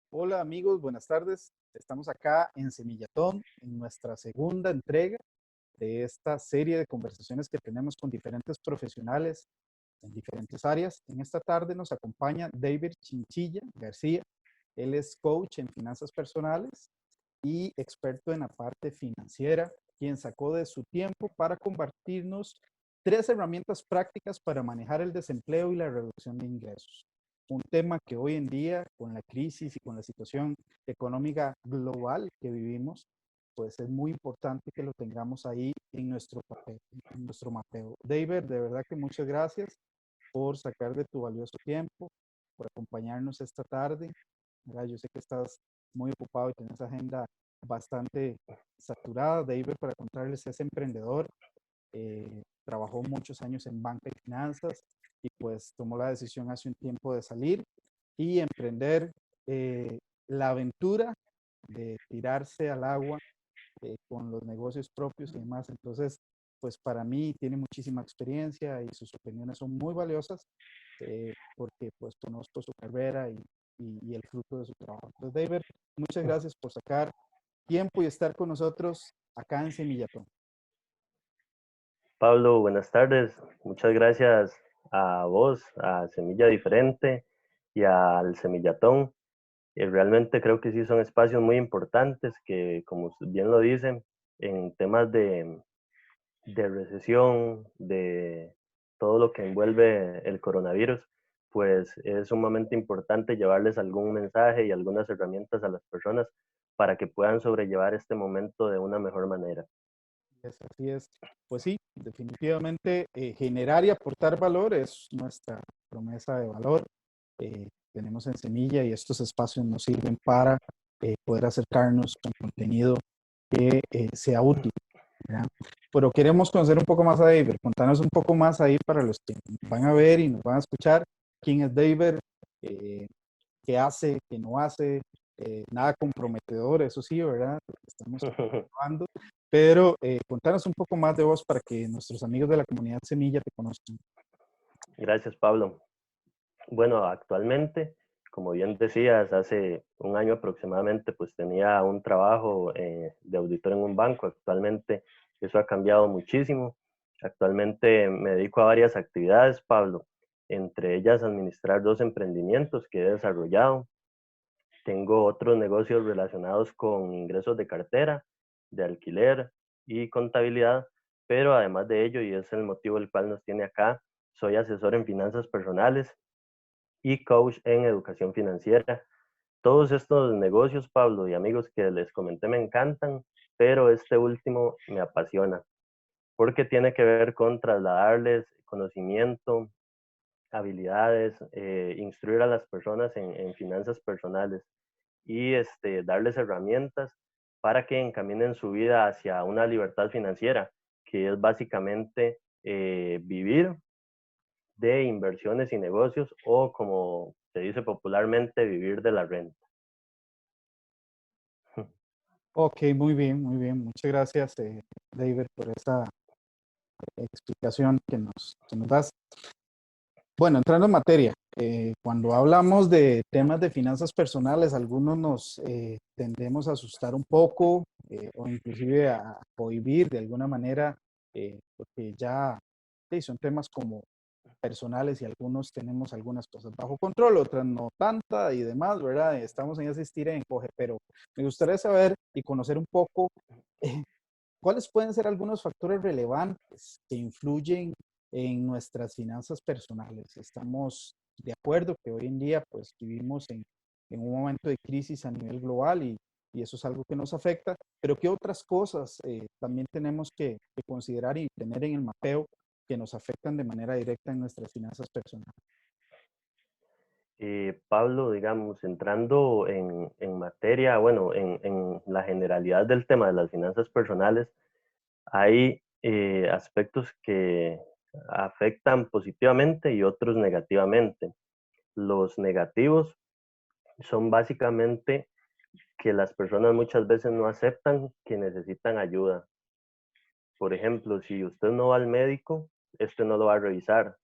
Hola amigos, buenas tardes. Estamos acá en Semillatón, en nuestra segunda entrega de esta serie de conversaciones que tenemos con diferentes profesionales en diferentes áreas. En esta tarde nos acompaña David Chinchilla García. Él es coach en finanzas personales y experto en la parte financiera, quien sacó de su tiempo para compartirnos tres herramientas prácticas para manejar el desempleo y la reducción de ingresos. Un tema que hoy en día, con la crisis y con la situación económica global que vivimos, pues es muy importante que lo tengamos ahí en nuestro papel, en nuestro mapeo. David, de verdad que muchas gracias por sacar de tu valioso tiempo, por acompañarnos esta tarde. ¿Verdad? Yo sé que estás muy ocupado y tienes agenda bastante saturada. David, para contarles, es emprendedor, trabajó muchos años en banca y finanzas y pues tomó la decisión hace un tiempo de salir y emprender la aventura de tirarse al agua con los negocios propios y demás. Entonces, pues para mí tiene muchísima experiencia y sus opiniones son muy valiosas porque pues conozco su carrera y el fruto de su trabajo. Entonces, David, muchas gracias por sacar tiempo y estar con nosotros acá en Semillatón. Pablo, buenas tardes. Muchas gracias a vos, a Semilla Diferente y al Semillatón. Realmente creo que sí son espacios muy importantes que, como bien lo dicen, en temas de recesión, de todo lo que envuelve el coronavirus, pues es sumamente importante llevarles algún mensaje y algunas herramientas a las personas para que puedan sobrellevar este momento de una mejor manera. Así es. Pues sí, definitivamente generar y aportar valor es nuestra promesa de valor. Tenemos en Semilla y estos espacios nos sirven para poder acercarnos con contenido que sea útil, ¿verdad? Pero queremos conocer un poco más a David. Contanos un poco más ahí para los que van a ver y nos van a escuchar. ¿Quién es David? Eh, ¿Qué hace? ¿Qué no hace? Nada comprometedor, eso sí, ¿verdad? Porque estamos grabando. Pero contanos un poco más de vos para que nuestros amigos de la comunidad Semilla te conozcan. Gracias, Pablo. Bueno, actualmente, como bien decías, hace un año aproximadamente, pues tenía un trabajo de auditor en un banco. Actualmente eso ha cambiado muchísimo. Actualmente me dedico a varias actividades, Pablo, entre ellas administrar dos emprendimientos que he desarrollado. Tengo otros negocios relacionados con ingresos de cartera, de alquiler y contabilidad, pero además de ello, y es el motivo el cual nos tiene acá, soy asesor en finanzas personales y coach en educación financiera. Todos estos negocios, Pablo y amigos que les comenté, me encantan, pero este último me apasiona porque tiene que ver con trasladarles conocimiento, habilidades, instruir a las personas en finanzas personales y darles herramientas para que encaminen su vida hacia una libertad financiera, que es básicamente vivir de inversiones y negocios o, como se dice popularmente, vivir de la renta. Ok, muy bien, muy bien. Muchas gracias, David, por esa explicación que nos das. Bueno, entrando en materia, cuando hablamos de temas de finanzas personales, algunos nos tendemos a asustar un poco o inclusive a cohibir de alguna manera, porque ya sí, son temas como personales y algunos tenemos algunas cosas bajo control, otras no tanta y demás, ¿verdad? Estamos en ese estira y encoge, pero me gustaría saber y conocer un poco eh, cuáles pueden ser algunos factores relevantes que influyen en nuestras finanzas personales. Estamos de acuerdo que hoy en día pues vivimos en un momento de crisis a nivel global y eso es algo que nos afecta, pero ¿qué otras cosas también tenemos que considerar y tener en el mapeo que nos afectan de manera directa en nuestras finanzas personales? Pablo, digamos, entrando en materia, bueno, en la generalidad del tema de las finanzas personales, hay aspectos que afectan positivamente y otros negativamente. Los negativos son básicamente que las personas muchas veces no aceptan que necesitan ayuda. Por ejemplo, si usted no va al médico, este no lo va a revisar.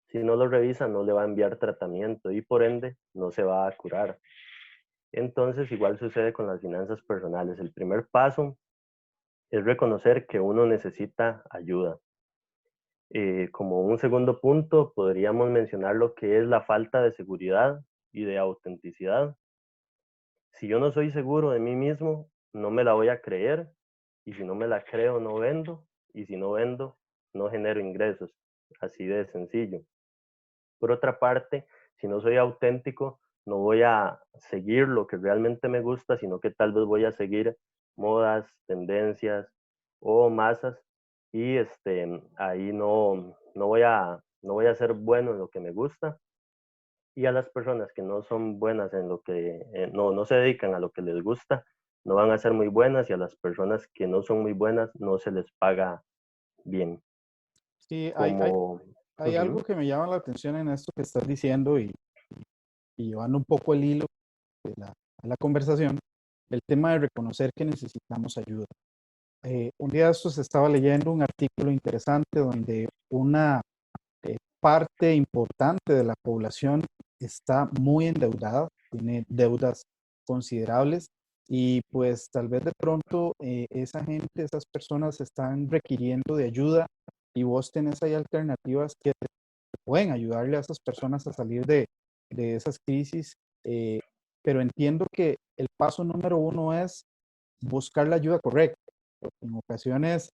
Si no lo revisa, no le va a enviar tratamiento y por ende no se va a curar. Entonces, igual sucede con las finanzas personales. El primer paso es reconocer que uno necesita ayuda. Como un segundo punto, podríamos mencionar lo que es la falta de seguridad y de autenticidad. Si yo no soy seguro de mí mismo, no me la voy a creer, y si no me la creo, no vendo, y si no vendo, no genero ingresos. Así de sencillo. Por otra parte, si no soy auténtico, no voy a seguir lo que realmente me gusta, sino que tal vez voy a seguir modas, tendencias o masas, y ahí no voy a ser bueno en lo que me gusta, y a las personas que no son buenas en lo que, no se dedican a lo que les gusta, no van a ser muy buenas, y a las personas que no son muy buenas no se les paga bien. Sí, Como, hay algo ujú, que me llama la atención en esto que estás diciendo y llevando un poco el hilo a la conversación, el tema de reconocer que necesitamos ayuda. Un día de estos estaba leyendo un artículo interesante donde una parte importante de la población está muy endeudada, tiene deudas considerables y pues tal vez de pronto esa gente, esas personas están requiriendo de ayuda y vos tenés ahí alternativas que pueden ayudarle a esas personas a salir de esas crisis, eh, pero entiendo que el paso número uno es buscar la ayuda correcta. En ocasiones,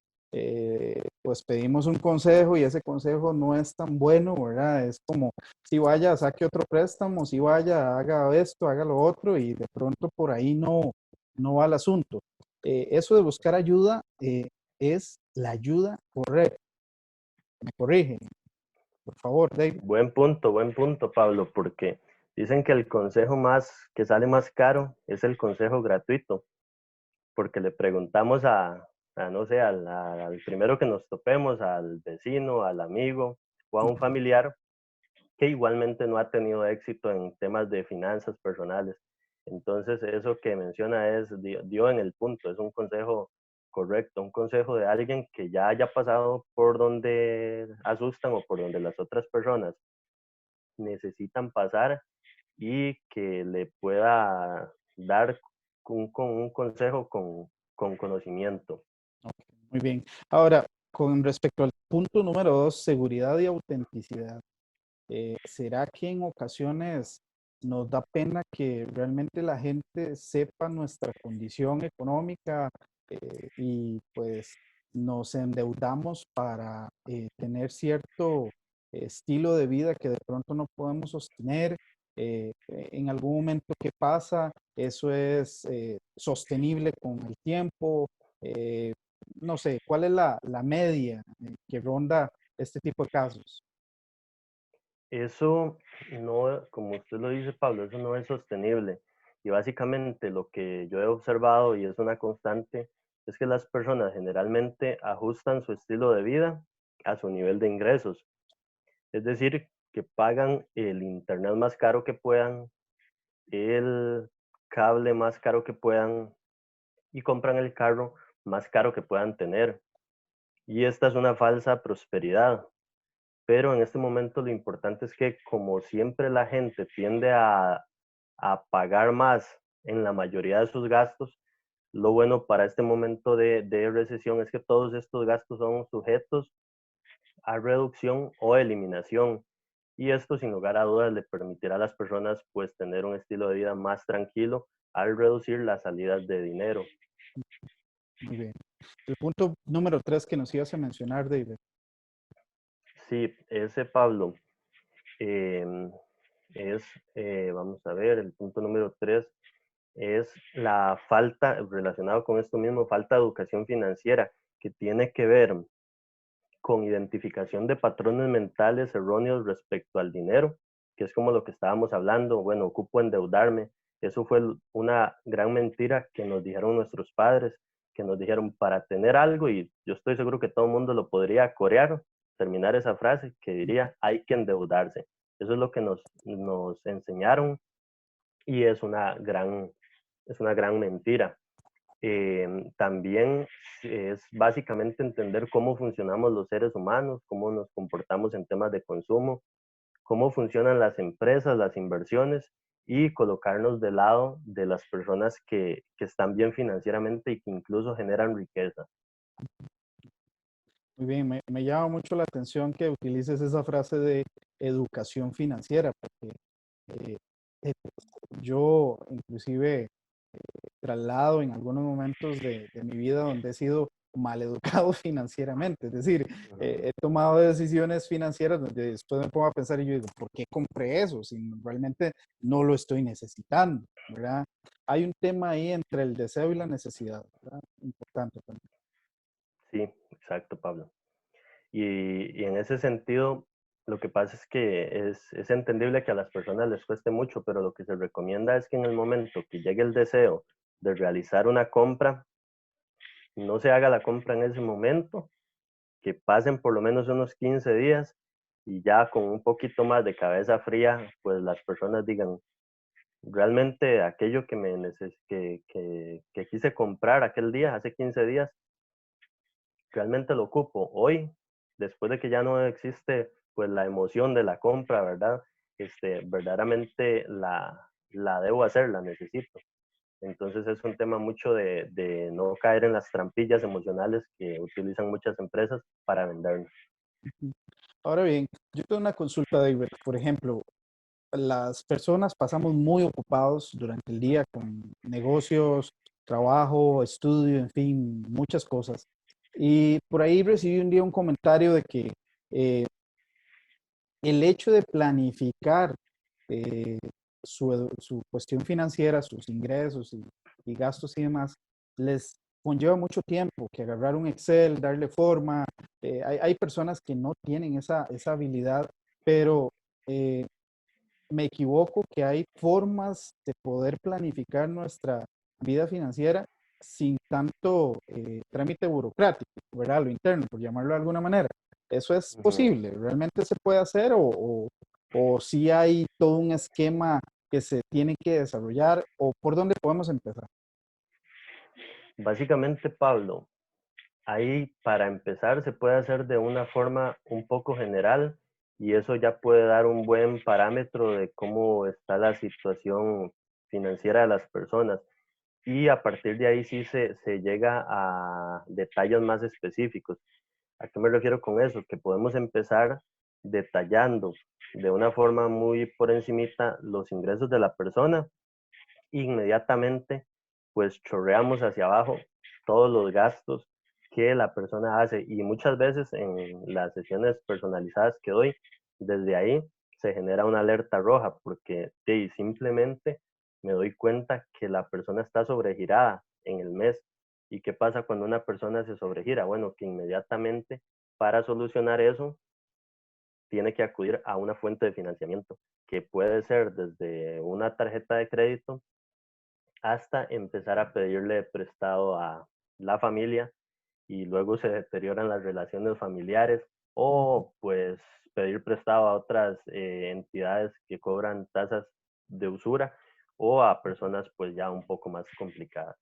pues pedimos un consejo y ese consejo no es tan bueno, ¿verdad? Es como, si vaya, saque otro préstamo, si vaya, haga esto, haga lo otro y de pronto por ahí no va el asunto. Eso de buscar ayuda es la ayuda correcta. Me corrigen, por favor, David. buen punto, Pablo, porque dicen que el consejo que sale más caro es el consejo gratuito, porque le preguntamos no sé, al primero que nos topemos, al vecino, al amigo o a un familiar que igualmente no ha tenido éxito en temas de finanzas personales. Entonces, eso que menciona dio en el punto, es un consejo correcto, un consejo de alguien que ya haya pasado por donde asustan o por donde las otras personas necesitan pasar, y que le pueda dar un consejo con conocimiento. Ok, muy bien. Ahora, con respecto al punto número dos, seguridad y autenticidad. ¿Será que en ocasiones nos da pena que realmente la gente sepa nuestra condición económica y pues nos endeudamos para tener cierto estilo de vida que de pronto no podemos sostener? En algún momento que pasa, eso es sostenible con el tiempo. Eh, no sé, ¿cuál es la media que ronda este tipo de casos? Eso no, como usted lo dice, Pablo, eso no es sostenible. Y básicamente lo que yo he observado, y es una constante, es que las personas generalmente ajustan su estilo de vida a su nivel de ingresos. Es decir, que pagan el internet más caro que puedan, el cable más caro que puedan, y compran el carro más caro que puedan tener. Y esta es una falsa prosperidad. Pero en este momento lo importante es que, como siempre, la gente tiende a pagar más en la mayoría de sus gastos. Lo bueno para este momento de recesión es que todos estos gastos son sujetos a reducción o eliminación. Y esto, sin lugar a dudas, le permitirá a las personas pues tener un estilo de vida más tranquilo al reducir las salidas de dinero. Muy bien. El punto número tres que nos ibas a mencionar, David. Sí, ese, Pablo, em, es, vamos a ver, el punto número 3 es la falta, relacionado con esto mismo, falta de educación financiera, que tiene que ver con identificación de patrones mentales erróneos respecto al dinero, que es como lo que estábamos hablando. Bueno, ocupo endeudarme. Eso fue una gran mentira que nos dijeron nuestros padres, que nos dijeron para tener algo, y yo estoy seguro que todo el mundo lo podría corear, terminar esa frase que diría hay que endeudarse. Eso es lo que nos enseñaron, y es una gran mentira. También es básicamente entender cómo funcionamos los seres humanos, cómo nos comportamos en temas de consumo, cómo funcionan las empresas, las inversiones, y colocarnos del lado de las personas que están bien financieramente y que incluso generan riqueza. Muy bien, me llama mucho la atención que utilices esa frase de educación financiera, porque eh, eh, yo inclusive traslado en algunos momentos de mi vida donde he sido maleducado financieramente. Es decir, he tomado decisiones financieras donde después me pongo a pensar y yo digo, ¿por qué compré eso? Si realmente no lo estoy necesitando, ¿verdad? Hay un tema ahí entre el deseo y la necesidad, ¿verdad? Importante también. Sí, exacto, Pablo. Y en ese sentido, lo que pasa es que es entendible que a las personas les cueste mucho, pero lo que se recomienda es que en el momento que llegue el deseo de realizar una compra, no se haga la compra en ese momento, que pasen por lo menos unos 15 días y ya con un poquito más de cabeza fría, pues las personas digan, realmente aquello que que quise comprar aquel día, hace 15 días, realmente lo ocupo hoy, después de que ya no existe pues la emoción de la compra, ¿verdad? Verdaderamente la debo hacer, la necesito. Entonces es un tema mucho de no caer en las trampillas emocionales que utilizan muchas empresas para vendernos. Ahora bien, yo tengo una consulta, David. Por ejemplo, las personas pasamos muy ocupados durante el día con negocios, trabajo, estudio, en fin, muchas cosas. Y por ahí recibí un día un comentario de que eh, el hecho de planificar eh, su cuestión financiera, sus ingresos y gastos y demás, les conlleva mucho tiempo que agarrar un Excel, darle forma. Hay personas que no tienen esa habilidad, pero eh, me equivoco que hay formas de poder planificar nuestra vida financiera sin tanto trámite burocrático, ¿verdad? Lo interno, por llamarlo de alguna manera. ¿Eso es Ujú. posible? ¿Realmente se puede hacer o si hay todo un esquema que se tiene que desarrollar o por dónde podemos empezar? Básicamente, Pablo, ahí para empezar se puede hacer de una forma un poco general y eso ya puede dar un buen parámetro de cómo está la situación financiera de las personas. Y a partir de ahí sí se llega a detalles más específicos. ¿A qué me refiero con eso? Que podemos empezar detallando de una forma muy por encimita los ingresos de la persona e inmediatamente pues chorreamos hacia abajo todos los gastos que la persona hace y muchas veces en las sesiones personalizadas que doy, desde ahí se genera una alerta roja porque simplemente me doy cuenta que la persona está sobregirada en el mes. ¿Y qué pasa cuando una persona se sobregira? Bueno, que inmediatamente para solucionar eso tiene que acudir a una fuente de financiamiento que puede ser desde una tarjeta de crédito hasta empezar a pedirle prestado a la familia y luego se deterioran las relaciones familiares o pues pedir prestado a otras entidades que cobran tasas de usura o a personas pues ya un poco más complicadas.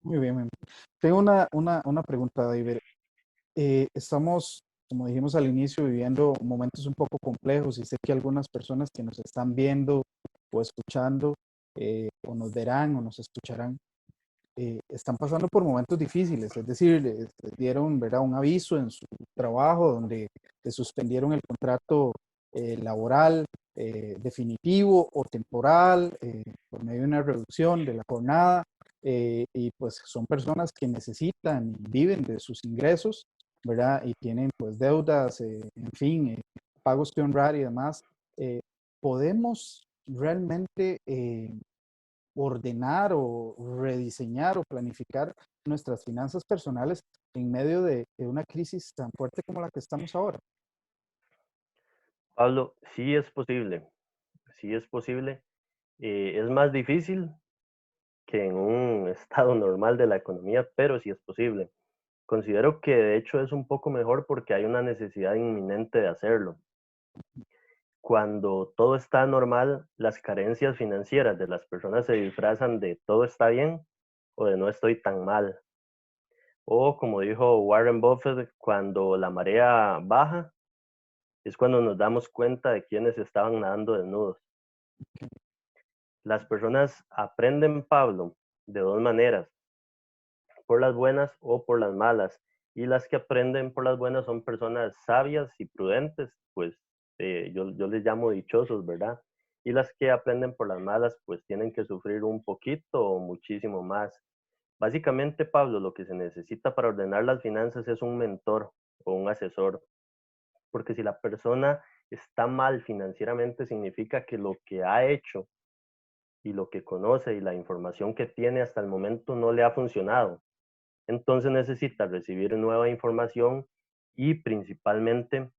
Muy bien, muy bien. Tengo una pregunta, David. Estamos, como dijimos al inicio, viviendo momentos un poco complejos y sé que algunas personas que nos están viendo o escuchando o nos verán o nos escucharán, están pasando por momentos difíciles, es decir, les dieron, ¿verdad?, un aviso en su trabajo donde le suspendieron el contrato laboral definitivo o temporal por medio de una reducción de la jornada y pues son personas que necesitan y viven de sus ingresos, ¿verdad? Y tienen pues deudas, en fin, pagos que honrar y demás. Eh, ¿Podemos realmente ordenar o rediseñar o planificar nuestras finanzas personales en medio de una crisis tan fuerte como la que estamos ahora? Pablo, sí es posible, sí es posible. Es más difícil que en un estado normal de la economía, pero sí es posible. Considero que de hecho es un poco mejor porque hay una necesidad inminente de hacerlo. Cuando todo está normal, las carencias financieras de las personas se disfrazan de todo está bien o de no estoy tan mal. O como dijo Warren Buffett, cuando la marea baja es cuando nos damos cuenta de quienes estaban nadando desnudos. Las personas aprenden, Pablo, de dos maneras, por las buenas o por las malas. Y las que aprenden por las buenas son personas sabias y prudentes, pues yo les llamo dichosos, ¿verdad? Y las que aprenden por las malas, pues tienen que sufrir un poquito o muchísimo más. Básicamente, Pablo, lo que se necesita para ordenar las finanzas es un mentor o un asesor, porque si la persona está mal financieramente, significa que lo que ha hecho y lo que conoce y la información que tiene hasta el momento no le ha funcionado. Entonces necesita recibir nueva información y principalmente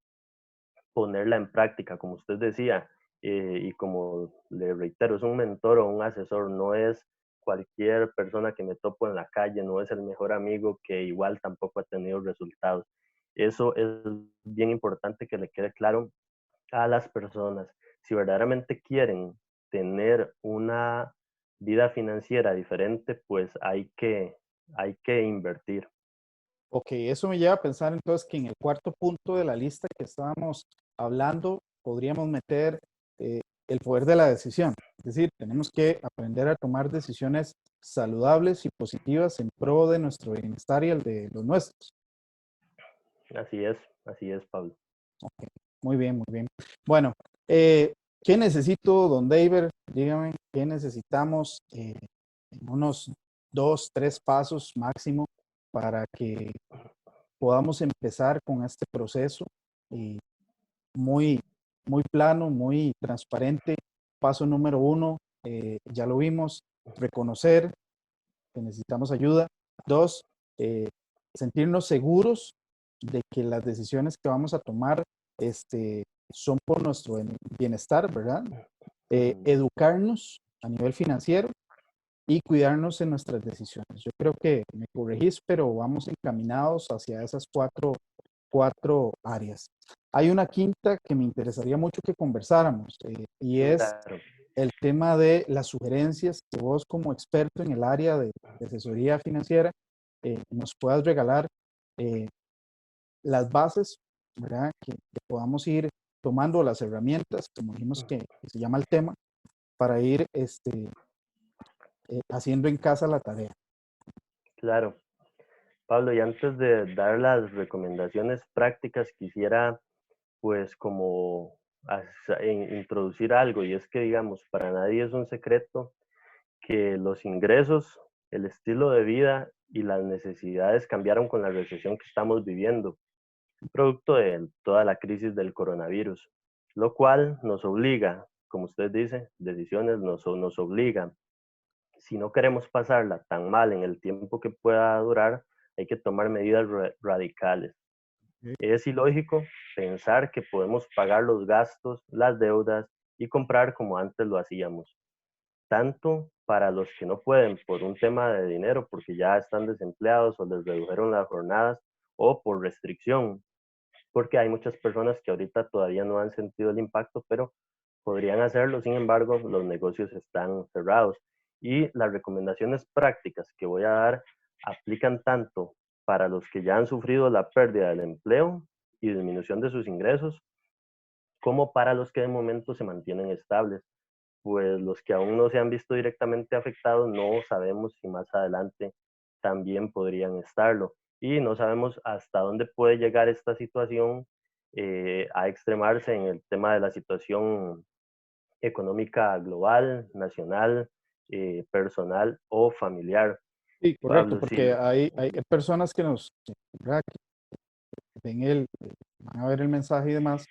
ponerla en práctica, como usted decía, y como le reitero, es un mentor o un asesor, no es cualquier persona que me topo en la calle, no es el mejor amigo que igual tampoco ha tenido resultados. Eso es bien importante que le quede claro a las personas. Si verdaderamente quieren tener una vida financiera diferente, pues hay que invertir. Ok, eso me lleva a pensar entonces que en el cuarto punto de la lista que estábamos hablando, podríamos meter eh, el poder de la decisión. Es decir, tenemos que aprender a tomar decisiones saludables y positivas en pro de nuestro bienestar y el de los nuestros. Así es, Pablo. Ok, muy bien, muy bien. Bueno, ¿qué necesito, don David? Dígame, ¿qué necesitamos en unos dos, tres pasos máximo para que podamos empezar con este proceso y muy, muy plano, muy transparente? Paso número uno, ya lo vimos, reconocer que necesitamos ayuda. Dos, eh, sentirnos seguros de que las decisiones que vamos a tomar son por nuestro bienestar, ¿verdad? Ujú. Educarnos a nivel financiero y cuidarnos en nuestras decisiones. Yo creo que me corregís, pero vamos encaminados hacia esas cuatro áreas. Hay una quinta que me interesaría mucho que conversáramos y es Claro, el tema de las sugerencias que vos como experto en el área de asesoría financiera nos puedas regalar eh, las bases, ¿verdad? Que podamos ir tomando las herramientas, como dijimos que se llama el tema, para ir haciendo en casa la tarea. claro. Pablo, y antes de dar las recomendaciones prácticas, quisiera pues como introducir algo, y es que digamos, para nadie es un secreto que los ingresos, el estilo de vida y las necesidades cambiaron con la recesión que estamos viviendo, producto de toda la crisis del coronavirus, lo cual nos obliga, como usted dice, decisiones nos obligan. Si no queremos pasarla tan mal en el tiempo que pueda durar, hay que tomar medidas radicales. ¿Ok? Es ilógico pensar que podemos pagar los gastos, las deudas y comprar como antes lo hacíamos, tanto para los que no pueden por un tema de dinero porque ya están desempleados o les redujeron las jornadas o por restricción, porque hay muchas personas que ahorita todavía no han sentido el impacto, pero podrían hacerlo. Sin embargo, los negocios están cerrados. Y las recomendaciones prácticas que voy a dar aplican tanto para los que ya han sufrido la pérdida del empleo y disminución de sus ingresos, como para los que de momento se mantienen estables. Pues los que aún no se han visto directamente afectados, no sabemos si más adelante también podrían estarlo. Y no sabemos hasta dónde puede llegar esta situación a extremarse en el tema de la situación económica global, nacional, personal o familiar. Sí, correcto, Pablo, porque sí, hay personas que ¿verdad? Que ven van a ver el mensaje y demás,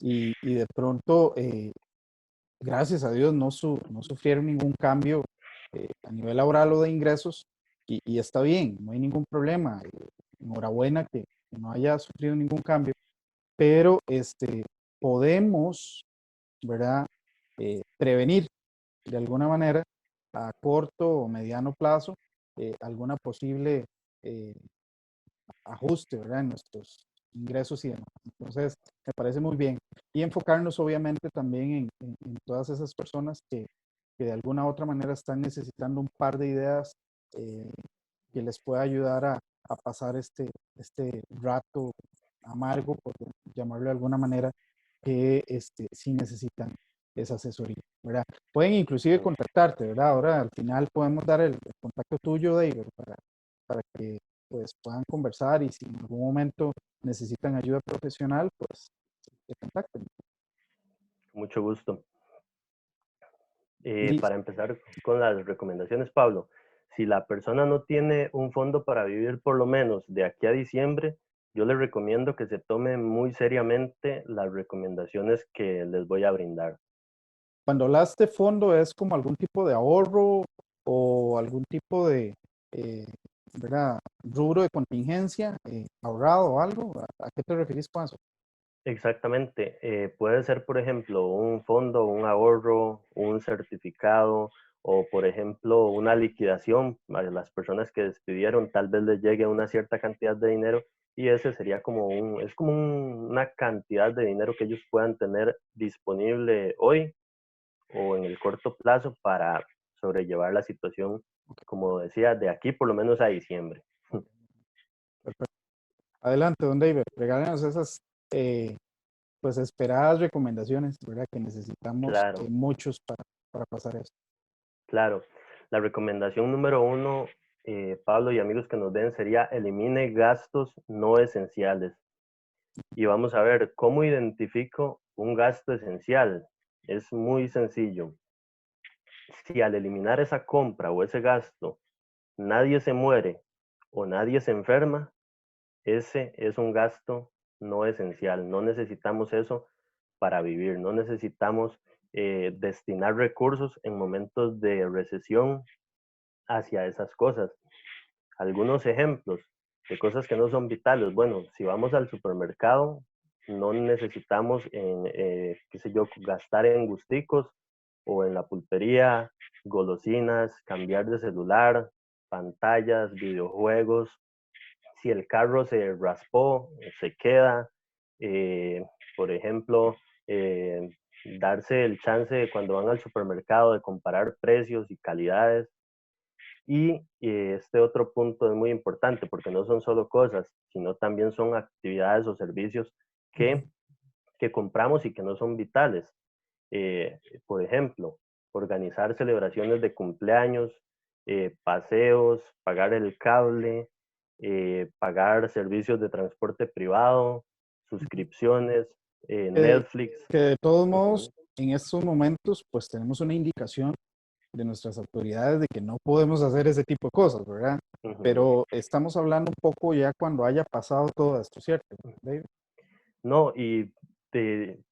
y de pronto, gracias a Dios, no sufrieron ningún cambio a nivel laboral o de ingresos, y está bien, no hay ningún problema. Enhorabuena que no haya sufrido ningún cambio, pero podemos, ¿verdad? Prevenir de alguna manera a corto o mediano plazo alguna posible eh, ajuste, ¿verdad? En nuestros ingresos y demás. Entonces, me parece muy bien. Y enfocarnos obviamente también en todas esas personas que de alguna u otra manera están necesitando un par de ideas eh, que les pueda ayudar a pasar este rato amargo, por llamarlo de alguna manera, que sí necesitan. esa asesoría, ¿verdad? Pueden inclusive contactarte, ¿verdad? Ahora al final podemos dar el contacto tuyo, David, para que pues puedan conversar y si en algún momento necesitan ayuda profesional, pues te contacten. Mucho gusto. Listo. Para empezar con las recomendaciones, Pablo, si la persona no tiene un fondo para vivir por lo menos de aquí a diciembre, yo les recomiendo que se tomen muy seriamente las recomendaciones que les voy a brindar. Cuando hablas de fondo, ¿es como algún tipo de ahorro o algún tipo de, eh, ¿verdad? Rubro de contingencia ahorrado o algo? ¿A qué te refieres con eso? Exactamente. Puede ser, por ejemplo, un fondo, un ahorro, un certificado o, por ejemplo, una liquidación a las personas que despidieron, tal vez les llegue una cierta cantidad de dinero y ese sería como una cantidad de dinero que ellos puedan tener disponible hoy o en el corto plazo para sobrellevar la situación, como decía, de aquí por lo menos a diciembre. Perfecto. Adelante, don David, regálenos esas eh, pues esperadas recomendaciones, ¿verdad? Que necesitamos Claro. muchos para pasar esto. Claro, la recomendación número uno, Pablo y amigos que nos ven, sería elimine gastos no esenciales. Y vamos a ver cómo identifico un gasto esencial. Es muy sencillo. Si al eliminar esa compra o ese gasto nadie se muere o nadie se enferma, ese es un gasto no esencial. No necesitamos eso para vivir. No necesitamos destinar recursos en momentos de recesión hacia esas cosas. Algunos ejemplos de cosas que no son vitales. Bueno, si vamos al supermercado, no necesitamos qué sé yo, gastar en gusticos o en la pulpería, golosinas, cambiar de celular, pantallas, videojuegos. Si el carro se raspó, se queda. Eh, por ejemplo, eh, darse el chance de cuando van al supermercado de comparar precios y calidades. Y este otro punto es muy importante porque no son solo cosas, sino también son actividades o servicios que, que compramos y que no son vitales. Por ejemplo, organizar celebraciones de cumpleaños, paseos, pagar el cable, pagar servicios de transporte privado, suscripciones, Que, Netflix. que de todos modos, Ujú, en estos momentos, pues tenemos una indicación de nuestras autoridades de que no podemos hacer ese tipo de cosas, ¿verdad? ujú. Pero estamos hablando un poco ya cuando haya pasado todo esto, ¿cierto, David? No, y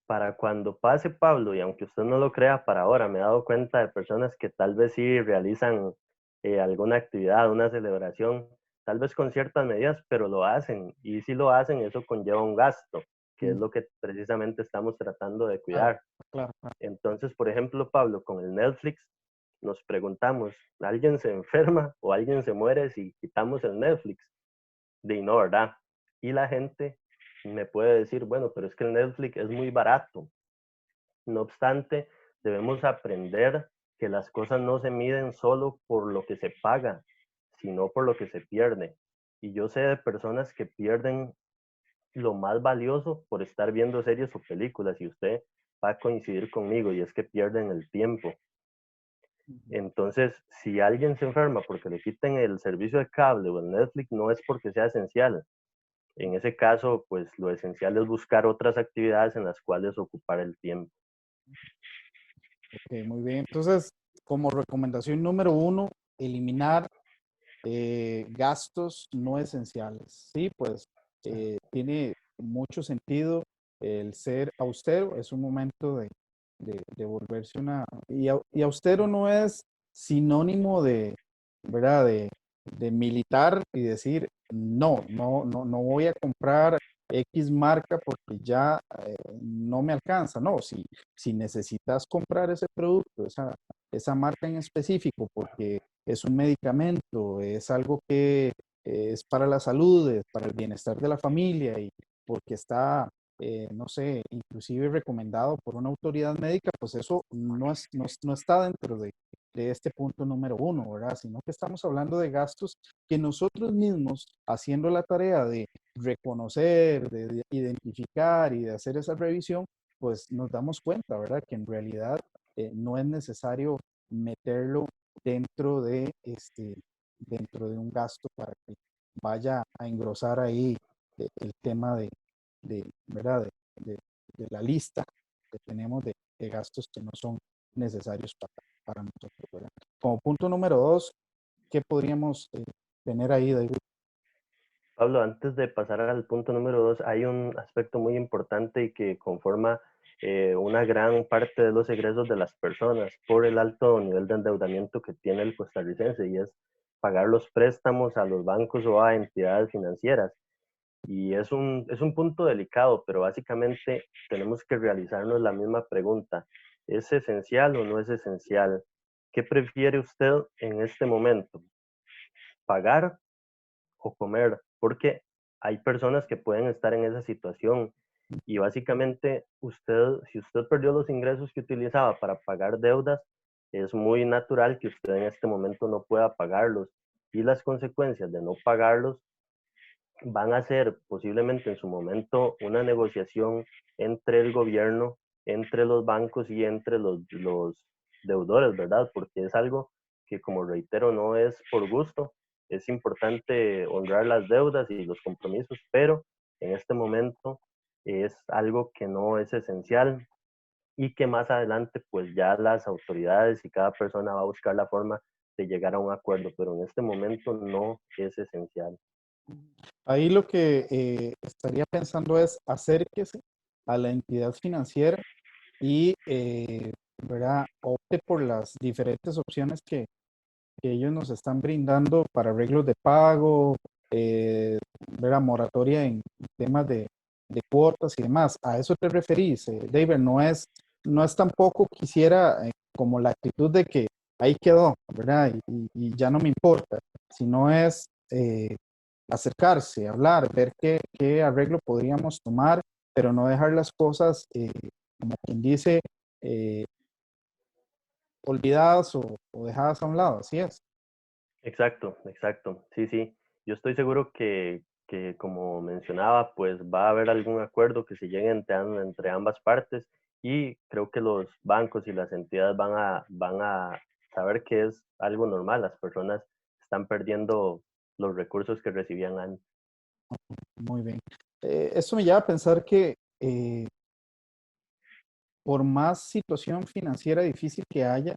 para cuando pase Pablo, y aunque usted no lo crea, para ahora me he dado cuenta de personas que tal vez sí realizan alguna actividad, una celebración, tal vez con ciertas medidas, pero lo hacen. Y si lo hacen, eso conlleva un gasto, que es Mm, lo que precisamente estamos tratando de claro, cuidar. claro, claro. Entonces, por ejemplo, Pablo, con el Netflix, nos preguntamos, ¿alguien se enferma o alguien se muere si quitamos el Netflix? De no, ¿verdad? Y la gente me puede decir, bueno, pero es que el Netflix es muy barato. No obstante, debemos aprender que las cosas no se miden solo por lo que se paga, sino por lo que se pierde. Y yo sé de personas que pierden lo más valioso por estar viendo series o películas, y usted va a coincidir conmigo, y es que pierden el tiempo. Entonces, si alguien se enferma porque le quiten el servicio de cable o el Netflix, no es porque sea esencial. En ese caso, pues lo esencial es buscar otras actividades en las cuales ocupar el tiempo. Ok, muy bien. Entonces, como recomendación número uno, eliminar gastos no esenciales. Sí, pues tiene mucho sentido el ser austero, es un momento de volverse una... Y austero no es sinónimo de, ¿verdad? De militar y decir, no voy a comprar X marca porque ya no me alcanza. No, si necesitas comprar ese producto, esa marca en específico, porque es un medicamento, es algo que es para la salud, es para el bienestar de la familia y porque está, no sé, inclusive recomendado por una autoridad médica, pues eso no está dentro de este punto número uno, ¿verdad? Sino que estamos hablando de gastos que nosotros mismos, haciendo la tarea de reconocer, de identificar y de hacer esa revisión, pues nos damos cuenta, ¿verdad? Que en realidad no es necesario meterlo dentro de, dentro de un gasto para que vaya a engrosar ahí el tema ¿verdad? De la lista que tenemos de gastos que no son necesarios para nosotros, ¿verdad? Como punto número dos, ¿qué podríamos tener ahí, David? Pablo, antes de pasar al punto número 2, hay un aspecto muy importante y que conforma una gran parte de los egresos de las personas por el alto nivel de endeudamiento que tiene el costarricense, y es pagar los préstamos a los bancos o a entidades financieras. Y es un punto delicado, pero básicamente tenemos que realizarnos la misma pregunta. ¿Es esencial o no es esencial? ¿Qué prefiere usted en este momento? ¿Pagar o comer? Porque hay personas que pueden estar en esa situación y básicamente usted, si usted perdió los ingresos que utilizaba para pagar deudas, es muy natural que usted en este momento no pueda pagarlos, y las consecuencias de no pagarlos van a ser posiblemente en su momento una negociación entre el gobierno, entre los bancos y entre los deudores, ¿verdad? Porque es algo que, como reitero, no es por gusto. Es importante honrar las deudas y los compromisos, pero en este momento es algo que no es esencial y que más adelante pues ya las autoridades y cada persona va a buscar la forma de llegar a un acuerdo, pero en este momento no es esencial. Ahí lo que estaría pensando es acérquese a la entidad financiera y ¿verdad? Opte por las diferentes opciones que ellos nos están brindando para arreglos de pago, eh, ¿verdad? Moratoria en temas de cuotas y demás. ¿A eso te referís, David? No es tampoco quisiera como la actitud de que ahí quedó, ¿verdad? Y ya no me importa, sino es acercarse, hablar, ver qué arreglo podríamos tomar, pero no dejar las cosas, como quien dice, eh, olvidadas o dejadas a un lado, así es. Exacto, exacto. Sí, sí. Yo estoy seguro que, como mencionaba, pues va a haber algún acuerdo que se llegue entre ambas partes, y creo que los bancos y las entidades van a saber que es algo normal. Las personas están perdiendo los recursos que recibían antes. Muy bien. Eso me lleva a pensar que por más situación financiera difícil que haya,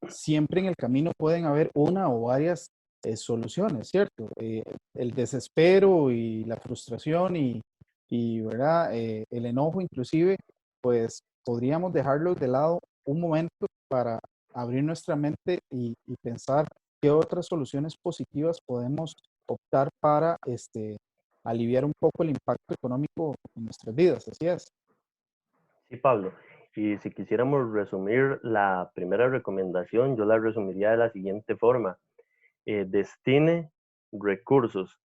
siempre en el camino pueden haber una o varias soluciones, ¿cierto? El desespero y la frustración ¿verdad? El enojo inclusive, pues podríamos dejarlos de lado un momento para abrir nuestra mente y pensar qué otras soluciones positivas podemos optar para aliviar un poco el impacto económico en nuestras vidas, así es. Sí, Pablo. Y si quisiéramos resumir la primera recomendación, yo la resumiría de la siguiente forma. Destine recursos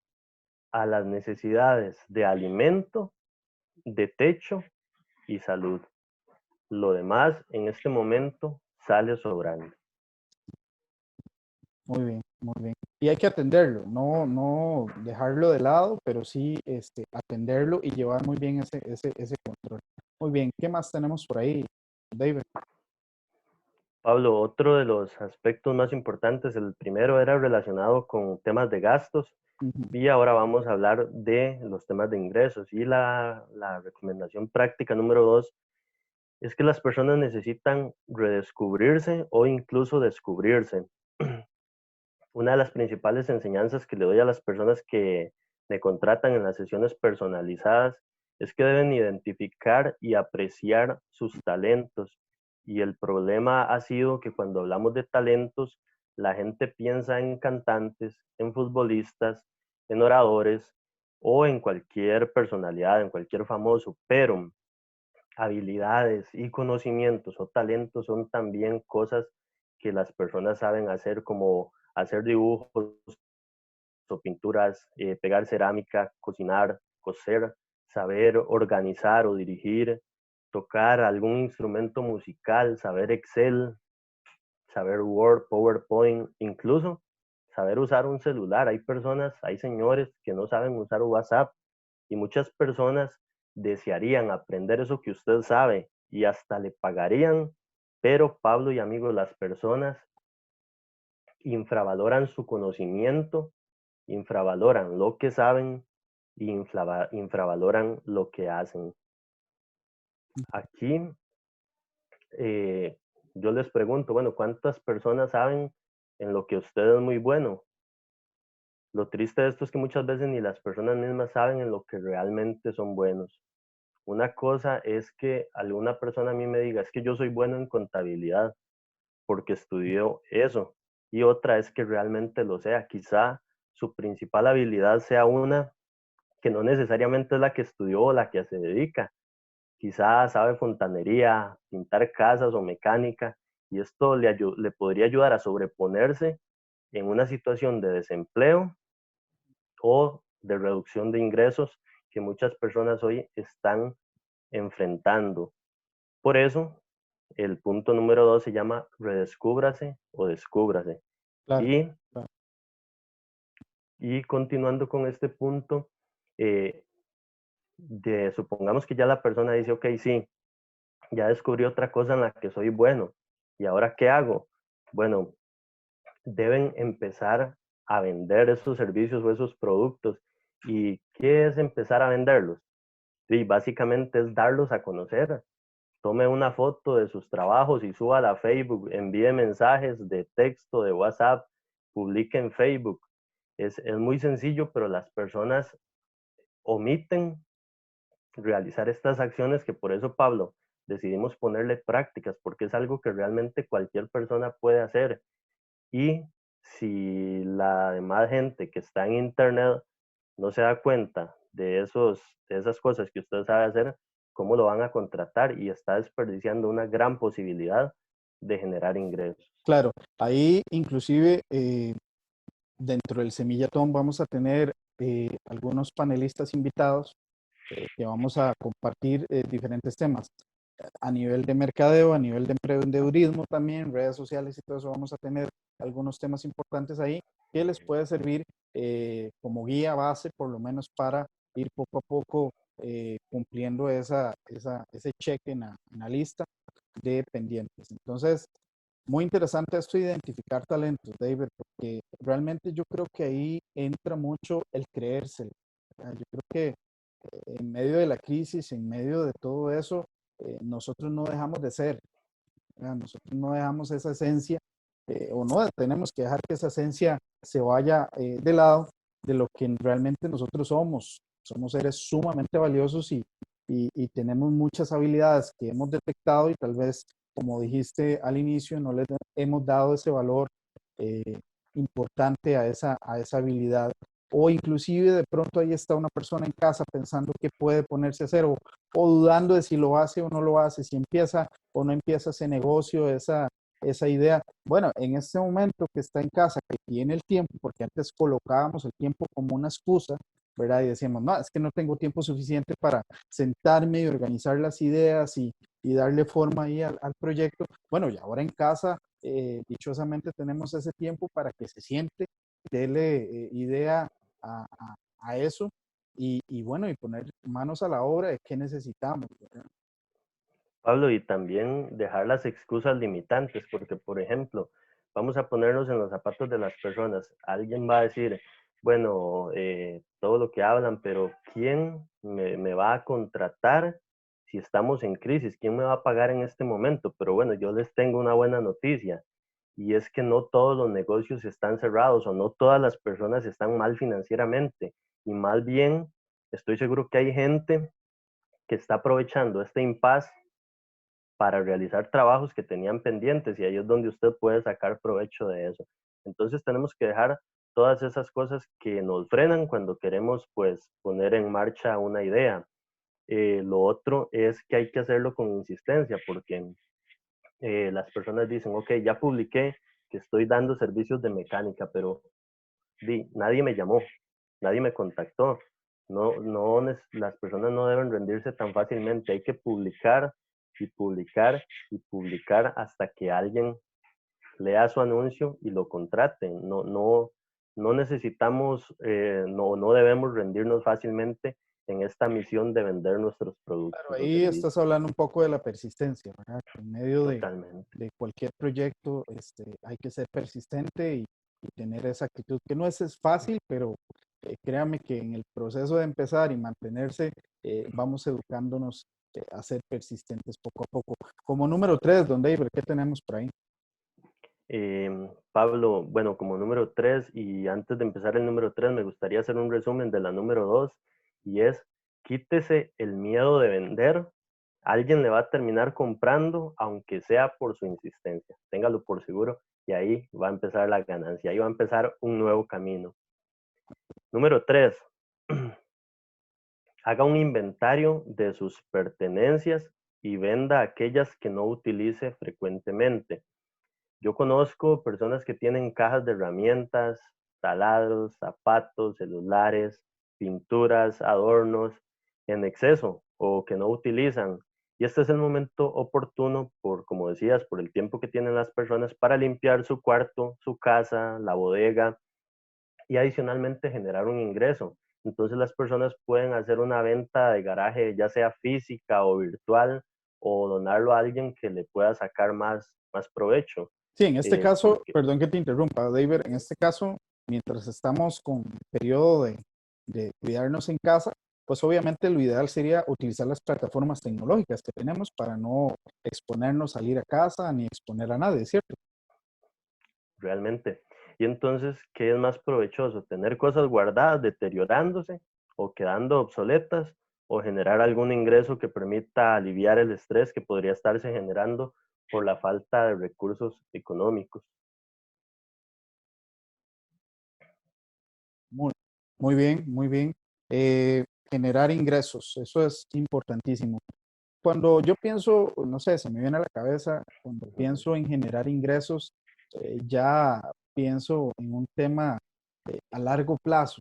a las necesidades de alimento, de techo y salud. Lo demás en este momento sale sobrando. Muy bien, muy bien. Y hay que atenderlo, no dejarlo de lado, pero sí atenderlo y llevar muy bien ese control. Muy bien, ¿qué más tenemos por ahí, David? Pablo, otro de los aspectos más importantes, el primero era relacionado con temas de gastos, Ujú. y ahora vamos a hablar de los temas de ingresos. Y la recomendación práctica número 2 es que las personas necesitan redescubrirse o incluso descubrirse. Una de las principales enseñanzas que le doy a las personas que me contratan en las sesiones personalizadas es que deben identificar y apreciar sus talentos. Y el problema ha sido que cuando hablamos de talentos, la gente piensa en cantantes, en futbolistas, en oradores o en cualquier personalidad, en cualquier famoso, pero habilidades y conocimientos o talentos son también cosas que las personas saben hacer, como hacer dibujos o pinturas, pegar cerámica, cocinar, coser, saber organizar o dirigir, tocar algún instrumento musical, saber Excel, saber Word, PowerPoint, incluso saber usar un celular. Hay personas, hay señores que no saben usar WhatsApp, y muchas personas desearían aprender eso que usted sabe y hasta le pagarían, pero Pablo y amigos, las personas infravaloran su conocimiento, infravaloran lo que saben y infravaloran lo que hacen. Aquí yo les pregunto, bueno, ¿cuántas personas saben en lo que usted es muy bueno? Lo triste de esto es que muchas veces ni las personas mismas saben en lo que realmente son buenos. Una cosa es que alguna persona a mí me diga, es que yo soy bueno en contabilidad porque estudió eso. Y otra es que realmente lo sea. Quizá su principal habilidad sea una que no necesariamente es la que estudió o la que se dedica. Quizá sabe fontanería, pintar casas o mecánica, y esto le podría ayudar a sobreponerse en una situación de desempleo o de reducción de ingresos que muchas personas hoy están enfrentando. Por eso, el punto número 2 se llama redescúbrase o descúbrase. Claro, Y, claro. y continuando con este punto, eh, supongamos que ya la persona dice, ok, sí, ya descubrí otra cosa en la que soy bueno. ¿Y ahora qué hago? Bueno, deben empezar a vender esos servicios o esos productos. ¿Y qué es empezar a venderlos? Sí, básicamente es darlos a conocer. Tome una foto de sus trabajos y súbala a Facebook, envíe mensajes de texto, de WhatsApp, publique en Facebook. Es muy sencillo, pero las personas omiten realizar estas acciones que por eso, Pablo, decidimos ponerle prácticas, porque es algo que realmente cualquier persona puede hacer. Y si la demás gente que está en Internet no se da cuenta de esas cosas que usted sabe hacer, ¿cómo lo van a contratar? Y está desperdiciando una gran posibilidad de generar ingresos. Claro, ahí inclusive dentro del Semillatón vamos a tener algunos panelistas invitados que vamos a compartir diferentes temas a nivel de mercadeo, a nivel de emprendedurismo también, redes sociales y todo eso. Vamos a tener algunos temas importantes ahí que les puede servir como guía base, por lo menos para ir poco a poco cumpliendo ese cheque en la lista de pendientes. Entonces, muy interesante esto de identificar talentos, David, porque realmente yo creo que ahí entra mucho el creérselo. Yo creo que en medio de la crisis, en medio de todo eso, nosotros no dejamos de ser, ¿verdad? Nosotros no dejamos esa esencia, o no tenemos que dejar que esa esencia se vaya de lado de lo que realmente nosotros somos. Somos seres sumamente valiosos y tenemos muchas habilidades que hemos detectado y tal vez, como dijiste al inicio, no les hemos dado ese valor eh, importante a esa habilidad. O inclusive de pronto ahí está una persona en casa pensando qué puede ponerse a hacer o dudando de si lo hace o no lo hace, si empieza o no empieza ese negocio, esa idea. Bueno, en este momento que está en casa, que tiene el tiempo, porque antes colocábamos el tiempo como una excusa, ¿verdad? Y decíamos, no, es que no tengo tiempo suficiente para sentarme y organizar las ideas y darle forma ahí al proyecto. Bueno, y ahora en casa, dichosamente tenemos ese tiempo para que se siente, dele idea a eso y bueno, y poner manos a la obra de qué necesitamos, ¿verdad? Pablo, y también dejar las excusas limitantes, porque, por ejemplo, vamos a ponernos en los zapatos de las personas. Alguien va a decir, bueno, todo lo que hablan, pero ¿quién me va a contratar si estamos en crisis? ¿Quién me va a pagar en este momento? Pero bueno, yo les tengo una buena noticia, y es que no todos los negocios están cerrados o no todas las personas están mal financieramente, y más bien estoy seguro que hay gente que está aprovechando este impasse para realizar trabajos que tenían pendientes y ahí es donde usted puede sacar provecho de eso. Entonces tenemos que dejar todas esas cosas que nos frenan cuando queremos pues poner en marcha una idea. Lo otro es que hay que hacerlo con insistencia porque las personas dicen, ok, ya publiqué que estoy dando servicios de mecánica, pero nadie me llamó, nadie me contactó. Las personas no deben rendirse tan fácilmente. Hay que publicar y publicar y publicar hasta que alguien lea su anuncio y lo contrate. No necesitamos, no debemos rendirnos fácilmente en esta misión de vender nuestros Claro, productos o ahí estás servicios. hablando un poco de la persistencia, ¿verdad? En medio Totalmente. de cualquier proyecto, hay que ser persistente y tener esa actitud, que no es fácil, pero créame que en el proceso de empezar y mantenerse, vamos educándonos a ser persistentes poco a poco. Como número 3, don David, ¿qué tenemos por ahí? Pablo, bueno, como número 3, y antes de empezar el número 3, me gustaría hacer un resumen de la número 2, y es, quítese el miedo de vender. Alguien le va a terminar comprando, aunque sea por su insistencia. Téngalo por seguro, y ahí va a empezar la ganancia, ahí va a empezar un nuevo camino. Número 3, haga un inventario de sus pertenencias y venda aquellas que no utilice frecuentemente. Yo conozco personas que tienen cajas de herramientas, taladros, zapatos, celulares, pinturas, adornos en exceso o que no utilizan. Y este es el momento oportuno, por, como decías, por el tiempo que tienen las personas para limpiar su cuarto, su casa, la bodega y adicionalmente generar un ingreso. Entonces las personas pueden hacer una venta de garaje, ya sea física o virtual, o donarlo a alguien que le pueda sacar más provecho. Sí, en este caso, Porque perdón que te interrumpa, David, en este caso, mientras estamos con periodo de cuidarnos en casa, pues obviamente lo ideal sería utilizar las plataformas tecnológicas que tenemos para no exponernos a ir a casa ni exponer a nadie, ¿cierto? realmente. Y entonces, ¿qué es más provechoso? ¿Tener cosas guardadas, deteriorándose o quedando obsoletas? ¿O generar algún ingreso que permita aliviar el estrés que podría estarse generando por la falta de recursos económicos? Muy, muy bien, muy bien. Generar ingresos, eso es importantísimo. Cuando yo pienso, no sé, se me viene a la cabeza, cuando Ujú, pienso en generar ingresos, ya pienso en un tema a largo plazo,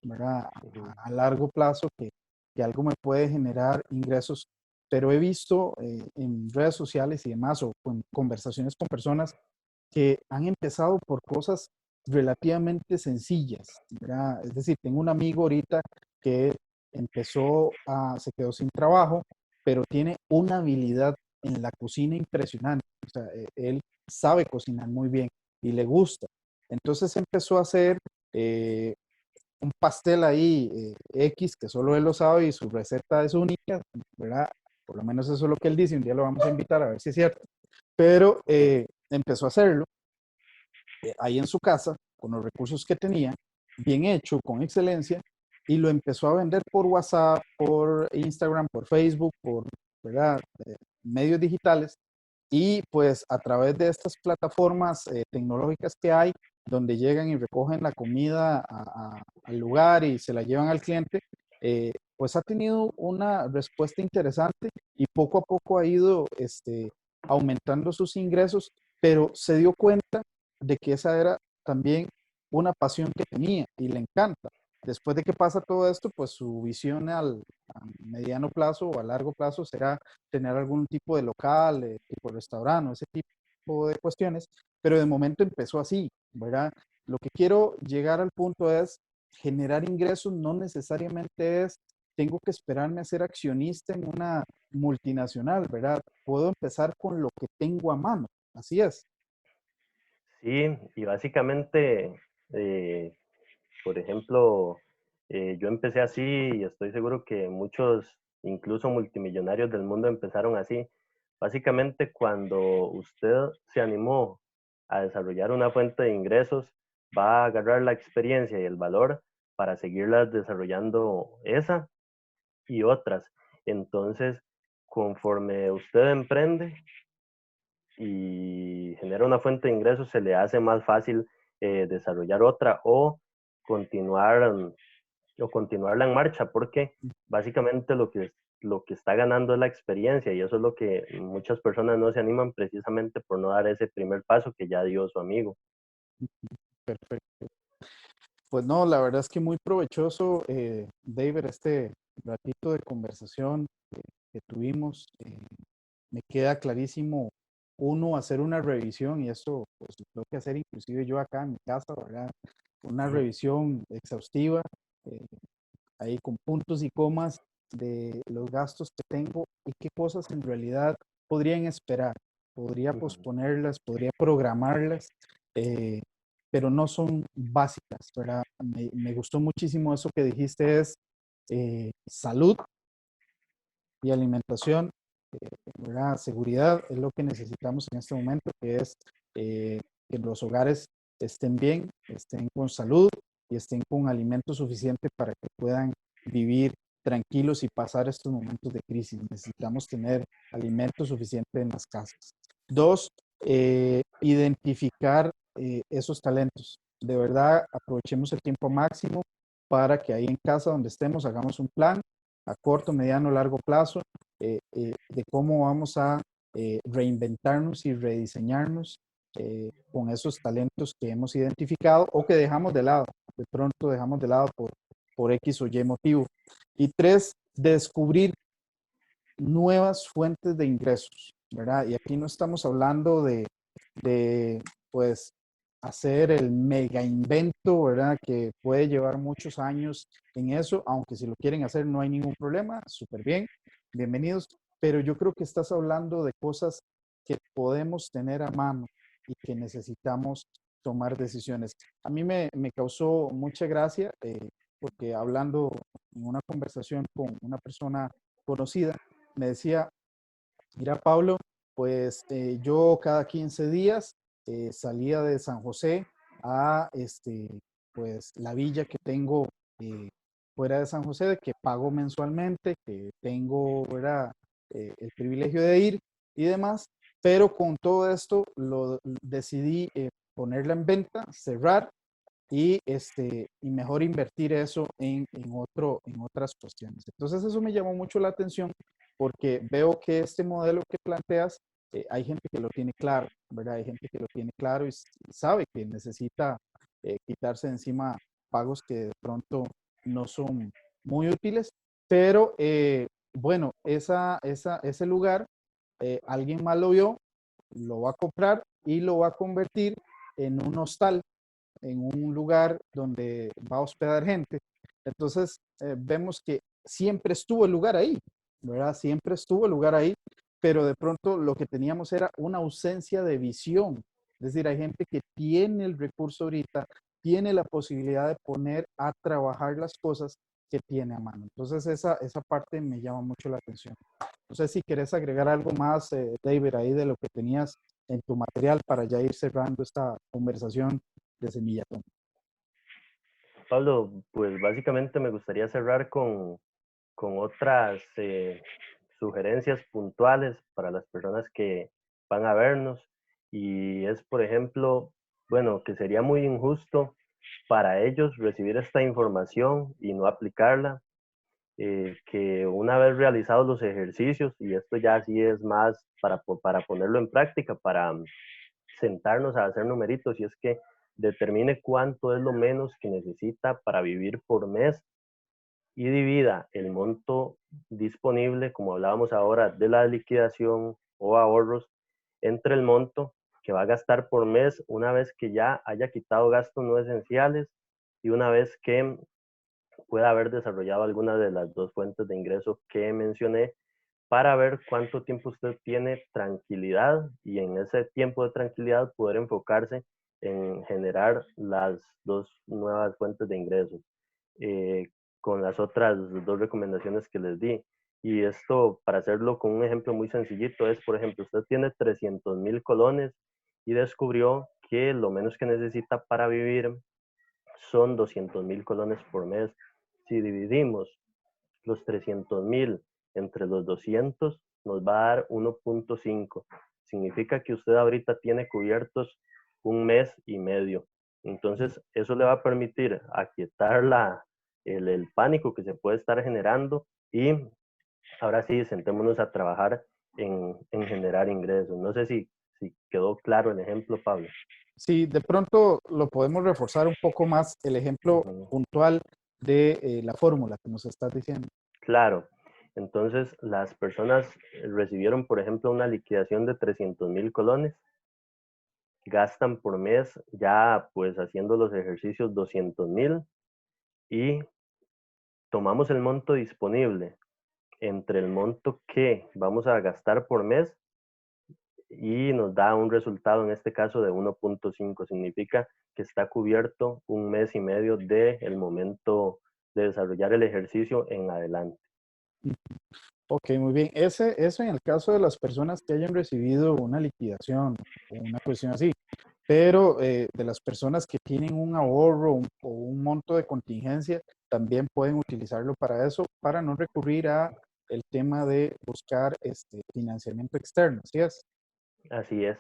¿verdad? ujú. A largo plazo que algo me puede generar ingresos, pero he visto en redes sociales y demás o con conversaciones con personas que han empezado por cosas relativamente sencillas, ¿verdad? Es decir, tengo un amigo ahorita que se quedó sin trabajo, pero tiene una habilidad en la cocina impresionante. O sea, él sabe cocinar muy bien y le gusta. Entonces empezó a hacer eh, un pastel ahí X que solo él lo sabe y su receta es única, ¿verdad? Por lo menos eso es lo que él dice. Un día lo vamos a invitar a ver si es cierto. Pero empezó a hacerlo ahí en su casa, con los recursos que tenía, bien hecho, con excelencia, y lo empezó a vender por WhatsApp, por Instagram, por Facebook, por ¿verdad? Medios digitales, y pues a través de estas plataformas tecnológicas que hay, donde llegan y recogen la comida al lugar y se la llevan al cliente, pues ha tenido una respuesta interesante y poco a poco ha ido aumentando sus ingresos, pero se dio cuenta de que esa era también una pasión que tenía y le encanta. Después de que pasa todo esto, pues su visión a mediano plazo o a largo plazo será tener algún tipo de local, tipo restaurante, ese tipo de cuestiones, pero de momento empezó así, ¿verdad? Lo que quiero llegar al punto es generar ingresos no necesariamente es tengo que esperarme a ser accionista en una multinacional, ¿verdad? Puedo empezar con lo que tengo a mano, así es. Sí, y básicamente, eh, por ejemplo, yo empecé así y estoy seguro que muchos, incluso multimillonarios del mundo, empezaron así. Básicamente, cuando usted se animó a desarrollar una fuente de ingresos, va a agarrar la experiencia y el valor para seguirlas desarrollando esa y otras. Entonces, conforme usted emprende, y genera una fuente de ingresos, se le hace más fácil desarrollar otra continuar o continuarla en marcha, porque básicamente lo que está ganando es la experiencia y eso es lo que muchas personas no se animan precisamente por no dar ese primer paso que ya dio su amigo. Perfecto. Pues no, la verdad es que muy provechoso, David, este ratito de conversación que tuvimos. Me queda clarísimo, uno, hacer una revisión, y eso pues lo tengo que hacer inclusive yo acá en mi casa, ¿verdad? Una revisión exhaustiva. eh, ahí con puntos y comas de los gastos que tengo y qué cosas en realidad podrían esperar. Podría Ujú. posponerlas, podría programarlas, eh, pero no son básicas, ¿verdad? Me gustó muchísimo eso que dijiste, es salud y alimentación, ¿verdad? Seguridad es lo que necesitamos en este momento, que es que los hogares estén bien, estén con salud y estén con alimento suficiente para que puedan vivir tranquilos y pasar estos momentos de crisis. Necesitamos tener alimento suficiente en las casas. Dos, identificar esos talentos. De verdad, aprovechemos el tiempo máximo para que ahí en casa donde estemos hagamos un plan a corto, mediano, largo plazo de cómo vamos a reinventarnos y rediseñarnos con esos talentos que hemos identificado o que dejamos de lado. De pronto dejamos de lado por X o Y motivo. Y tres, descubrir nuevas fuentes de ingresos, ¿verdad? Y aquí no estamos hablando de pues, hacer el mega invento, ¿verdad? Que puede llevar muchos años en eso, aunque si lo quieren hacer no hay ningún problema, súper bien, bienvenidos, pero yo creo que estás hablando de cosas que podemos tener a mano y que necesitamos tomar decisiones. A mí me causó mucha gracia porque hablando en una conversación con una persona conocida, me decía, mira Pablo, pues yo cada 15 días salía de San José a pues la villa que tengo fuera de San José, de que pago mensualmente, que tengo, ¿verdad? El privilegio de ir y demás, pero con todo esto lo decidí ponerla en venta, cerrar y mejor invertir eso en otras cuestiones. Entonces eso me llamó mucho la atención porque veo que este modelo que planteas, hay gente que lo tiene claro, ¿verdad? Hay gente que lo tiene claro y sabe que necesita quitarse de encima pagos que de pronto no son muy útiles, pero bueno, ese lugar, alguien más lo vio, lo va a comprar y lo va a convertir en un hostal, en un lugar donde va a hospedar gente. Entonces, vemos que siempre estuvo el lugar ahí, ¿verdad? Siempre estuvo el lugar ahí, pero de pronto lo que teníamos era una ausencia de visión. Es decir, hay gente que tiene el recurso ahorita, tiene la posibilidad de poner a trabajar las cosas que tiene a mano. Entonces, esa parte me llama mucho la atención. No sé si querés agregar algo más, David, ahí de lo que tenías en tu material para ya ir cerrando esta conversación de Semillatón. Pablo, pues básicamente me gustaría cerrar con otras sugerencias puntuales para las personas que van a vernos. Y es, por ejemplo, bueno, que sería muy injusto para ellos recibir esta información y no aplicarla, que una vez realizados los ejercicios, y esto ya sí es más para ponerlo en práctica, para sentarnos a hacer numeritos, y es que determine cuánto es lo menos que necesita para vivir por mes y divida el monto disponible, como hablábamos ahora, de la liquidación o ahorros, entre el monto que va a gastar por mes una vez que ya haya quitado gastos no esenciales y una vez que pueda haber desarrollado alguna de las dos fuentes de ingreso que mencioné, para ver cuánto tiempo usted tiene tranquilidad y en ese tiempo de tranquilidad poder enfocarse en generar las dos nuevas fuentes de ingresos eh, con las otras dos recomendaciones que les di. Y esto, para hacerlo con un ejemplo muy sencillito, es, por ejemplo, usted tiene 300.000 colones y descubrió que lo menos que necesita para vivir son 200.000 colones por mes. Si dividimos los 300.000 entre los 200, nos va a dar 1.5. Significa que usted ahorita tiene cubiertos un mes y medio. Entonces, eso le va a permitir aquietar el pánico que se puede estar generando y ahora sí, sentémonos a trabajar en generar ingresos. No sé si quedó claro el ejemplo, Pablo. Si de pronto lo podemos reforzar un poco más, el ejemplo Ujú. puntual de la fórmula que nos estás diciendo. Claro. Entonces, las personas recibieron, por ejemplo, una liquidación de 300.000 colones, gastan por mes ya pues haciendo los ejercicios 200.000 y tomamos el monto disponible entre el monto que vamos a gastar por mes y nos da un resultado en este caso de 1.5. Significa que está cubierto un mes y medio del momento de desarrollar el ejercicio en adelante. Ok, muy bien. Eso en el caso de las personas que hayan recibido una liquidación o una cuestión así, pero de las personas que tienen un ahorro o un monto de contingencia, también pueden utilizarlo para eso, para no recurrir a el tema de buscar financiamiento externo, ¿sí es? Así es,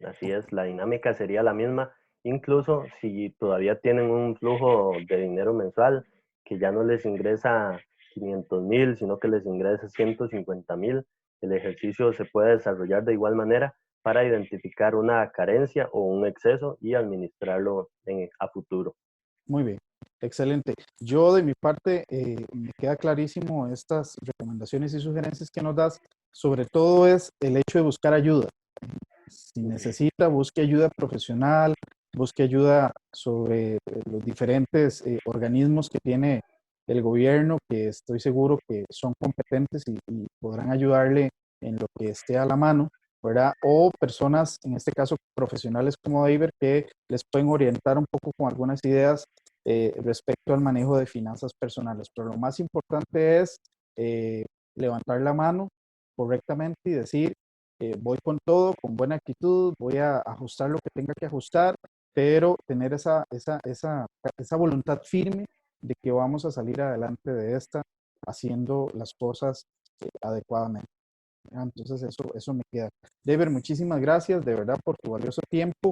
así es. La dinámica sería la misma, incluso si todavía tienen un flujo de dinero mensual que ya no les ingresa 500,000, sino que les ingresa 150,000, el ejercicio se puede desarrollar de igual manera para identificar una carencia o un exceso y administrarlo a futuro. Muy bien, excelente. Yo de mi parte me queda clarísimo estas recomendaciones y sugerencias que nos das. Sobre todo es el hecho de buscar ayuda. Si necesita, busque ayuda profesional, busque ayuda sobre los diferentes organismos que tiene el gobierno, que estoy seguro que son competentes y podrán ayudarle en lo que esté a la mano, ¿verdad? O personas, en este caso profesionales como David, que les pueden orientar un poco con algunas ideas respecto al manejo de finanzas personales. Pero lo más importante es levantar la mano correctamente y decir, voy con todo, con buena actitud, voy a ajustar lo que tenga que ajustar, pero tener esa voluntad firme de que vamos a salir adelante de esta haciendo las cosas adecuadamente. Entonces eso me queda. Deber, muchísimas gracias de verdad por tu valioso tiempo.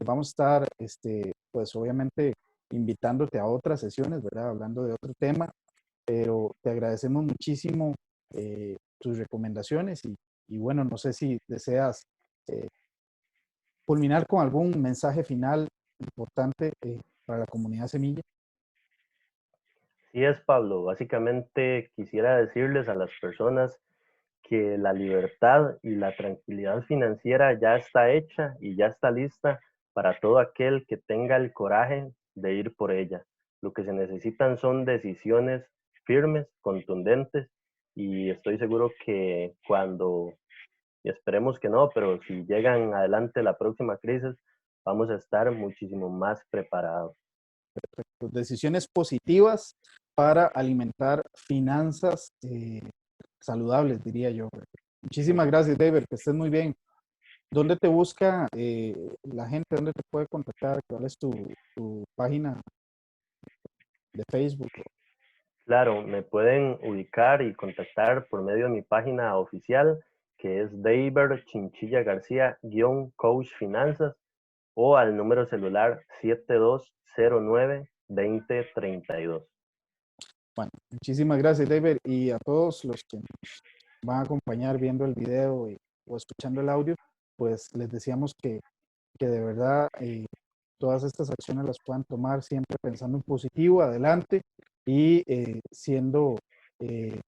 Vamos a estar, pues obviamente, invitándote a otras sesiones, ¿verdad? Hablando de otro tema, pero te agradecemos muchísimo tus recomendaciones y bueno, no sé si deseas eh, culminar con algún mensaje final importante para la comunidad Semilla. Sí es, Pablo. Básicamente quisiera decirles a las personas que la libertad y la tranquilidad financiera ya está hecha y ya está lista para todo aquel que tenga el coraje de ir por ella. Lo que se necesitan son decisiones firmes, contundentes, y estoy seguro que cuando, y esperemos que no, pero si llegan adelante la próxima crisis, vamos a estar muchísimo más preparados. Decisiones positivas para alimentar finanzas saludables, diría yo. Muchísimas Ujú. gracias, David, que estés muy bien. ¿Dónde te busca la gente? ¿Dónde te puede contactar? ¿Cuál es tu página de Facebook? Claro, me pueden ubicar y contactar por medio de mi página oficial, que es David Chinchilla García, coach finanzas, o al número celular 7209-2032. Bueno, muchísimas gracias, David, y a todos los que nos van a acompañar viendo el video o escuchando el audio, pues les deseamos que de verdad todas estas acciones las puedan tomar siempre pensando en positivo, adelante y siendo eh,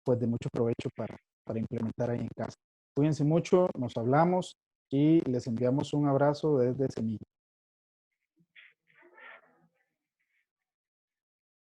pues de mucho provecho para implementar ahí en casa. Cuídense mucho, nos hablamos y les enviamos un abrazo desde Semilla.